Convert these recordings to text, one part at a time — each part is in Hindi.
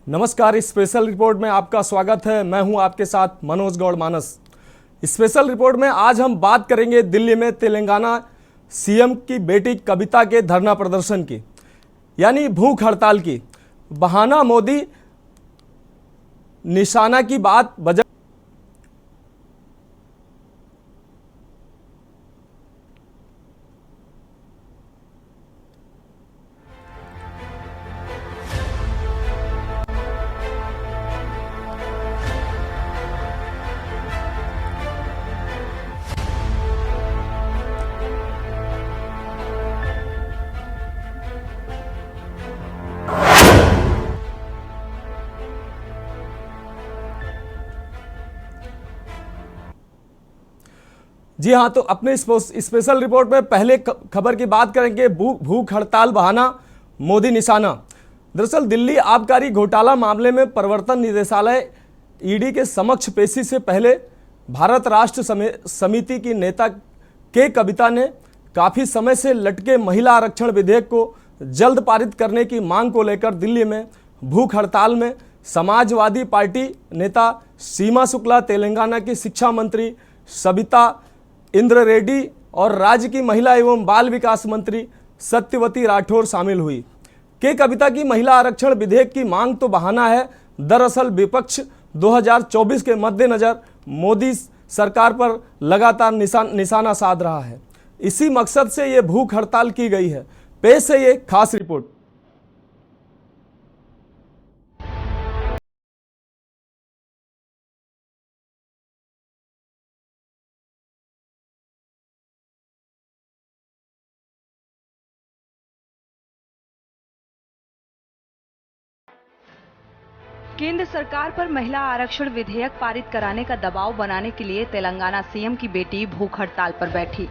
नमस्कार। स्पेशल रिपोर्ट में आपका स्वागत है। मैं हूं आपके साथ मनोज गौड़ मानस। स्पेशल रिपोर्ट में आज हम बात करेंगे दिल्ली में तेलंगाना सीएम की बेटी कविता के धरना प्रदर्शन की, यानी भूख हड़ताल की। बहाना मोदी निशाना की बात बजट। जी हाँ, तो अपने स्पेशल रिपोर्ट में पहले खबर की बात करेंगे। भूख हड़ताल बहाना मोदी निशाना। दरअसल दिल्ली आबकारी घोटाला मामले में प्रवर्तन निदेशालय ईडी के समक्ष पेशी से पहले भारत राष्ट्र समिति की नेता के कविता ने काफी समय से लटके महिला आरक्षण विधेयक को जल्द पारित करने की मांग को लेकर दिल्ली में भूख हड़ताल में समाजवादी पार्टी नेता सीमा शुक्ला, तेलंगाना की शिक्षा मंत्री सबिता इंद्र रेड्डी और राज्य की महिला एवं बाल विकास मंत्री सत्यवती राठौर शामिल हुई। के कविता की महिला आरक्षण विधेयक की मांग तो बहाना है। दरअसल विपक्ष 2024 के मद्देनजर मोदी सरकार पर लगातार निशाना साध रहा है। इसी मकसद से ये भूख हड़ताल की गई है। पेश है ये खास रिपोर्ट। केंद्र सरकार पर महिला आरक्षण विधेयक पारित कराने का दबाव बनाने के लिए तेलंगाना सीएम की बेटी भूख हड़ताल पर बैठी।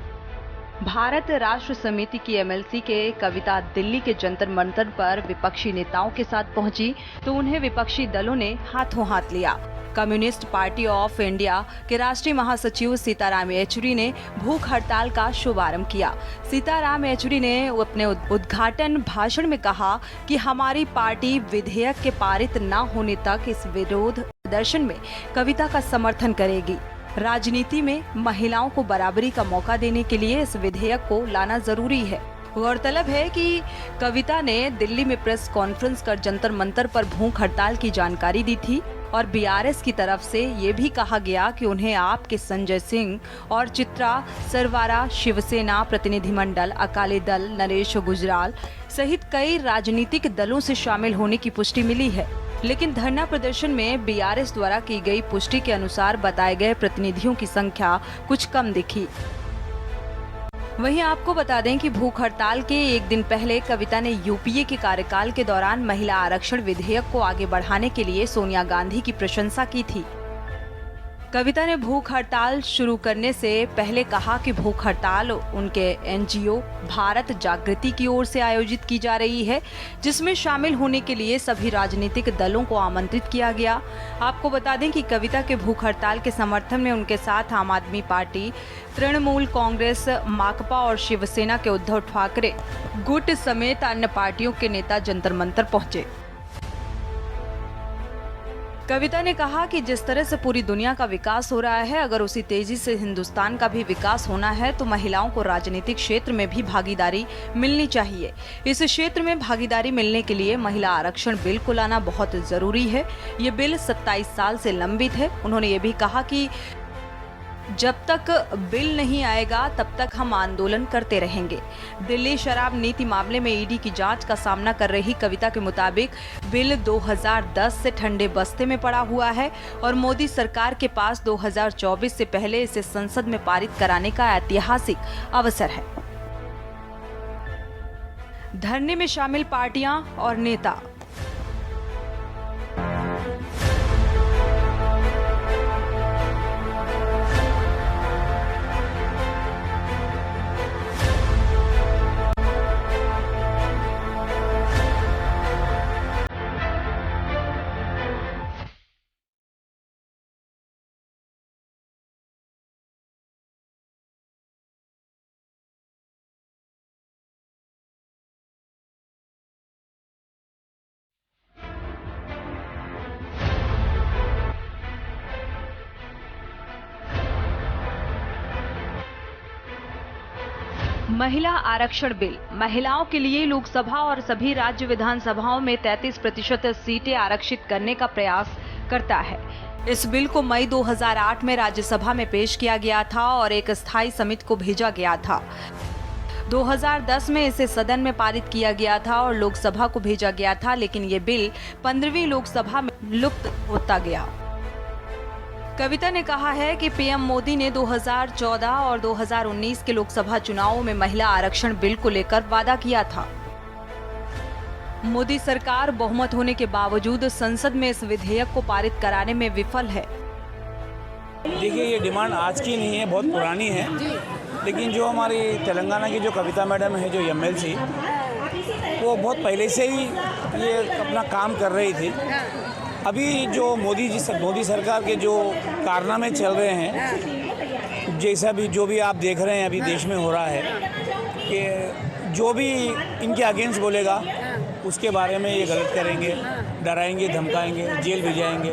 भारत राष्ट्र समिति की एमएलसी के कविता दिल्ली के जंतर मंतर पर विपक्षी नेताओं के साथ पहुंची तो उन्हें विपक्षी दलों ने हाथों हाथ लिया। कम्युनिस्ट पार्टी ऑफ इंडिया के राष्ट्रीय महासचिव सीताराम येचुरी ने भूख हड़ताल का शुभारंभ किया। सीताराम येचुरी ने अपने उद्घाटन भाषण में कहा कि हमारी पार्टी विधेयक के पारित न होने तक इस विरोध प्रदर्शन में कविता का समर्थन करेगी। राजनीति में महिलाओं को बराबरी का मौका देने के लिए इस विधेयक को लाना जरूरी है। गौरतलब है कि कविता ने दिल्ली में प्रेस कॉन्फ्रेंस कर जंतर मंतर पर भूख हड़ताल की जानकारी दी थी और बीआरएस की तरफ से ये भी कहा गया कि उन्हें आप के संजय सिंह और चित्रा सरवारा, शिवसेना प्रतिनिधिमंडल, अकाली दल, नरेश गुजराल सहित कई राजनीतिक दलों से शामिल होने की पुष्टि मिली है। लेकिन धरना प्रदर्शन में बीआरएस द्वारा की गई पुष्टि के अनुसार बताए गए प्रतिनिधियों की संख्या कुछ कम दिखी। वहीं आपको बता दें कि भूख हड़ताल के एक दिन पहले कविता ने यूपीए के कार्यकाल के दौरान महिला आरक्षण विधेयक को आगे बढ़ाने के लिए सोनिया गांधी की प्रशंसा की थी। कविता ने भूख हड़ताल शुरू करने से पहले कहा कि भूख हड़ताल उनके एनजीओ भारत जागृति की ओर से आयोजित की जा रही है, जिसमें शामिल होने के लिए सभी राजनीतिक दलों को आमंत्रित किया गया। आपको बता दें कि कविता के भूख हड़ताल के समर्थन में उनके साथ आम आदमी पार्टी, तृणमूल कांग्रेस, माकपा और शिवसेना के उद्धव ठाकरे गुट समेत अन्य पार्टियों के नेता जंतर मंतर पहुंचे। कविता ने कहा कि जिस तरह से पूरी दुनिया का विकास हो रहा है, अगर उसी तेजी से हिंदुस्तान का भी विकास होना है तो महिलाओं को राजनीतिक क्षेत्र में भी भागीदारी मिलनी चाहिए। इस क्षेत्र में भागीदारी मिलने के लिए महिला आरक्षण बिल को लाना बहुत जरूरी है। ये बिल 27 साल से लंबित है। उन्होंने ये भी कहा कि जब तक बिल नहीं आएगा तब तक हम आंदोलन करते रहेंगे। दिल्ली शराब नीति मामले में ईडी की जांच का सामना कर रही कविता के मुताबिक बिल 2010 से ठंडे बस्ते में पड़ा हुआ है और मोदी सरकार के पास 2024 से पहले इसे संसद में पारित कराने का ऐतिहासिक अवसर है। धरने में शामिल पार्टियां और नेता महिला आरक्षण बिल महिलाओं के लिए लोकसभा और सभी राज्य विधानसभाओं में 33% सीटें आरक्षित करने का प्रयास करता है। इस बिल को मई 2008 में राज्यसभा में पेश किया गया था और एक स्थायी समिति को भेजा गया था। 2010 में इसे सदन में पारित किया गया था और लोकसभा को भेजा गया था, लेकिन ये बिल 15वीं लोकसभा में लुप्त होता गया। कविता ने कहा है कि पीएम मोदी ने 2014 और 2019 के लोकसभा चुनावों में महिला आरक्षण बिल को लेकर वादा किया था। मोदी सरकार बहुमत होने के बावजूद संसद में इस विधेयक को पारित कराने में विफल है। देखिए, ये डिमांड आज की नहीं है, बहुत पुरानी है। लेकिन जो हमारी तेलंगाना की जो कविता मैडम है, जो एमएलसी, वो बहुत पहले से ही ये अपना काम कर रही थी। अभी जो मोदी सरकार के जो कारनामे चल रहे हैं, जैसा भी जो भी आप देख रहे हैं अभी देश में हो रहा है, कि जो भी इनके अगेंस्ट बोलेगा उसके बारे में ये गलत करेंगे, डराएंगे, धमकाएंगे, जेल भेजाएंगे।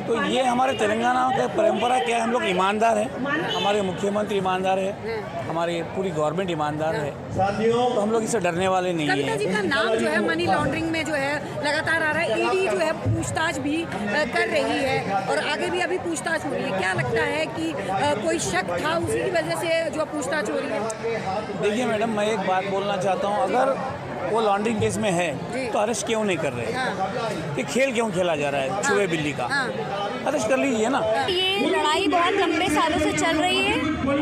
तो ये हमारे तेलंगाना का परंपरा क्या है, हम लोग ईमानदार हैं, हमारे मुख्यमंत्री ईमानदार है, हमारी पूरी गवर्नमेंट ईमानदार है, तो हम लोग इससे डरने वाले नहीं हैं। कविता जी का नाम जो है मनी लॉन्ड्रिंग में जो है लगातार आ रहा है। ईडी जो है पूछताछ भी कर रही है और आगे भी अभी पूछताछ हो रही है। क्या लगता है कि कोई शक था, उसी की वजह से जो पूछताछ हो रही है? देखिए मैडम, मैं एक बात बोलना चाहता हूँ, अगर वो लॉन्ड्रिंग केस में है तो अरेस्ट क्यों नहीं कर रहे? ये खेल क्यों खेला जा रहा है चूहे बिल्ली का? अरेस्ट कर लीजिए ना। ये लड़ाई बहुत लंबे सालों से चल रही है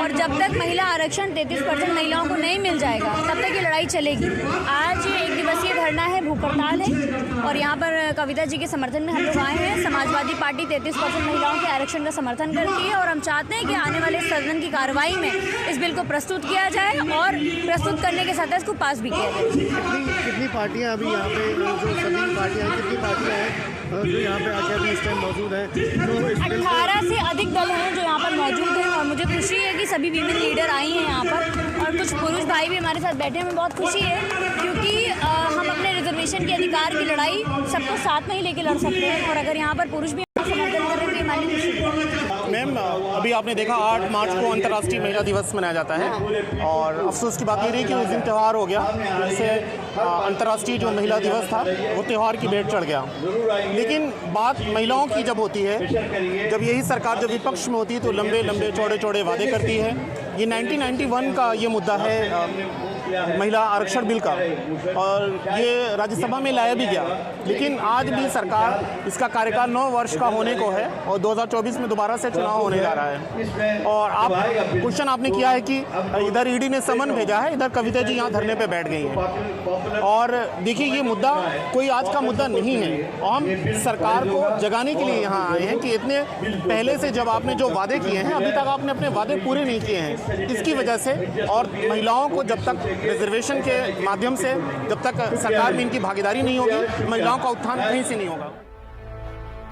और जब तक महिला आरक्षण 33% महिलाओं को नहीं मिल जाएगा तब तक ये लड़ाई चलेगी। आज एक दिवसीय धरना है, भूख हड़ताल है और यहाँ पर कविता जी के समर्थन में हम लोग आए हैं। समाजवादी पार्टी 33% महिलाओं के आरक्षण का समर्थन करती है और हम चाहते हैं कि आने वाले सदन की कार्रवाई में इस बिल को प्रस्तुत किया जाए और प्रस्तुत करने के साथ इसको पास भी किया जाए। कितनी पार्टियां अभी यहाँ पे, जो सभी पार्टियां हैं, कितनी पार्टियां हैं जो यहाँ पे आके अभी इस टाइम मौजूद हैं? 18 से अधिक दल हैं जो यहाँ पर मौजूद हैं और मुझे खुशी है कि सभी वीमेन लीडर आई हैं यहाँ पर और कुछ पुरुष भाई भी हमारे साथ बैठे हैं। हमें बहुत खुशी है क्योंकि हम अपने रिजर्वेशन के अधिकार की लड़ाई सबको साथ में ही लेके लड़ सकते हैं और अगर यहाँ पर पुरुष भी समर्थन कर रहे हैं तो हमारी खुशी है। मैम, अभी आपने देखा 8 मार्च को अंतर्राष्ट्रीय महिला दिवस मनाया जाता है और अफसोस की बात ये रही कि उस दिन त्यौहार हो गया, जिससे अंतर्राष्ट्रीय जो महिला दिवस था वो त्यौहार की भेंट चढ़ गया। लेकिन बात महिलाओं की जब होती है, जब यही सरकार जब विपक्ष में होती है तो लंबे लंबे चौड़े चौड़े वादे करती है। ये 1991 का ये मुद्दा है महिला आरक्षण बिल का और ये राज्यसभा में लाया भी गया, लेकिन आज भी सरकार, इसका कार्यकाल 9 वर्ष का होने को है और 2024 में दोबारा से चुनाव होने जा रहा है। और आप क्वेश्चन आपने किया है कि इधर ईडी ने समन भेजा है, इधर कविता जी यहाँ धरने पे बैठ गई हैं। और देखिए, ये मुद्दा कोई आज का मुद्दा नहीं है और हम सरकार को जगाने के लिए यहाँ आए हैं कि इतने पहले से जब आपने जो वादे किए हैं अभी तक आपने अपने वादे पूरे नहीं किए हैं, इसकी वजह से। और महिलाओं को जब तक रिजर्वेशन के माध्यम से जब तक सरकार में इनकी भागीदारी नहीं होगी, महिलाओं का उत्थान कहीं से नहीं होगा।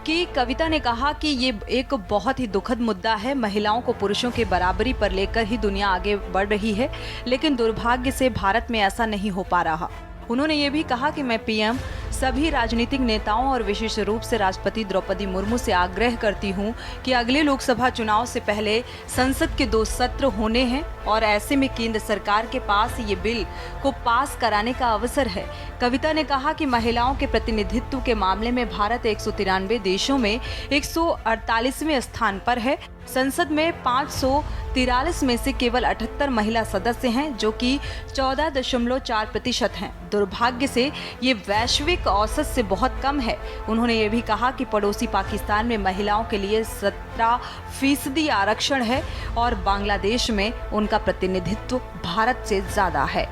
कि कविता ने कहा कि ये एक बहुत ही दुखद मुद्दा है। महिलाओं को पुरुषों के बराबरी पर लेकर ही दुनिया आगे बढ़ रही है, लेकिन दुर्भाग्य से भारत में ऐसा नहीं हो पा रहा। उन्होंने ये भी कहा कि मैं पीएम सभी राजनीतिक नेताओं और विशेष रूप से राष्ट्रपति द्रौपदी मुर्मू से आग्रह करती हूं कि अगले लोकसभा चुनाव से पहले संसद के 2 सत्र होने हैं और ऐसे में केंद्र सरकार के पास ये बिल को पास कराने का अवसर है। कविता ने कहा कि महिलाओं के प्रतिनिधित्व के मामले में भारत 193 देशों में 148वें स्थान पर है। संसद में 543 में से केवल 78 महिला सदस्य हैं, जो कि 14.4% हैं। दुर्भाग्य से ये वैश्विक औसत से बहुत कम है। उन्होंने ये भी कहा कि पड़ोसी पाकिस्तान में महिलाओं के लिए 17% आरक्षण है और बांग्लादेश में उनका प्रतिनिधित्व भारत से ज्यादा है।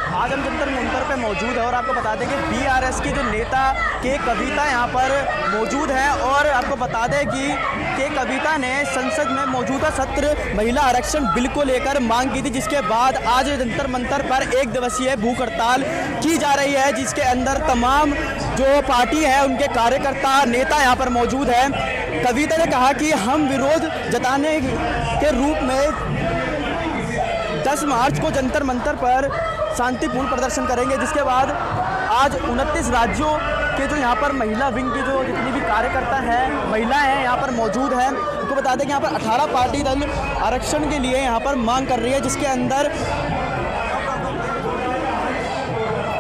आज हम जंतर मंतर पे मौजूद है और आपको बता दें कि बीआरएस की जो नेता के कविता यहाँ पर मौजूद है और आपको बता दें कि कविता ने संसद में मौजूदा सत्र महिला आरक्षण बिल को लेकर मांग की थी, जिसके बाद आज जंतर मंतर पर 1 दिवसीय भूख हड़ताल की जा रही है, जिसके अंदर तमाम जो पार्टी है उनके कार्यकर्ता नेता यहाँ पर मौजूद है। कविता ने कहा कि हम विरोध जताने के रूप में 10 मार्च को जंतर मंतर पर शांतिपूर्ण प्रदर्शन करेंगे, जिसके बाद आज 29 राज्यों के जो यहाँ पर महिला विंग की जो जितनी भी कार्यकर्ता हैं, महिलाएं हैं यहाँ पर मौजूद हैं। उनको बता दें कि यहाँ पर 18 पार्टी दल आरक्षण के लिए यहाँ पर मांग कर रही है, जिसके अंदर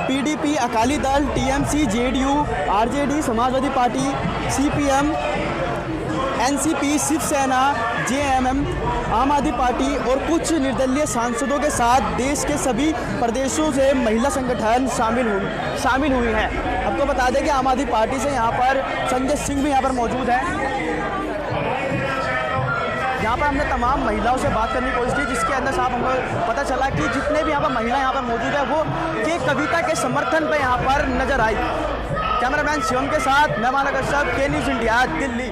PDP, Akali Dal, TMC, JDU, RJD, Samajwadi Party, CPM, NCP, Shiv Sena, JMM, Aam Aadmi party और कुछ निर्दलीय सांसदों के साथ देश के सभी प्रदेशों से महिला संगठन शामिल हुई हैं। आपको बता दें कि आम आदमी पार्टी से यहाँ पर संजय सिंह भी यहाँ पर मौजूद हैं। यहाँ पर हमने तमाम महिलाओं से बात करने की कोशिश की, जिसके अंदर साहब हमको पता चला कि जितने भी यहाँ पर महिला यहाँ पर मौजूद है वो के कविता के समर्थन पे यहाँ पर नजर आई। कैमरामैन शिवम के साथ मैं मानव कश्यप, के न्यूज़ इंडिया, दिल्ली।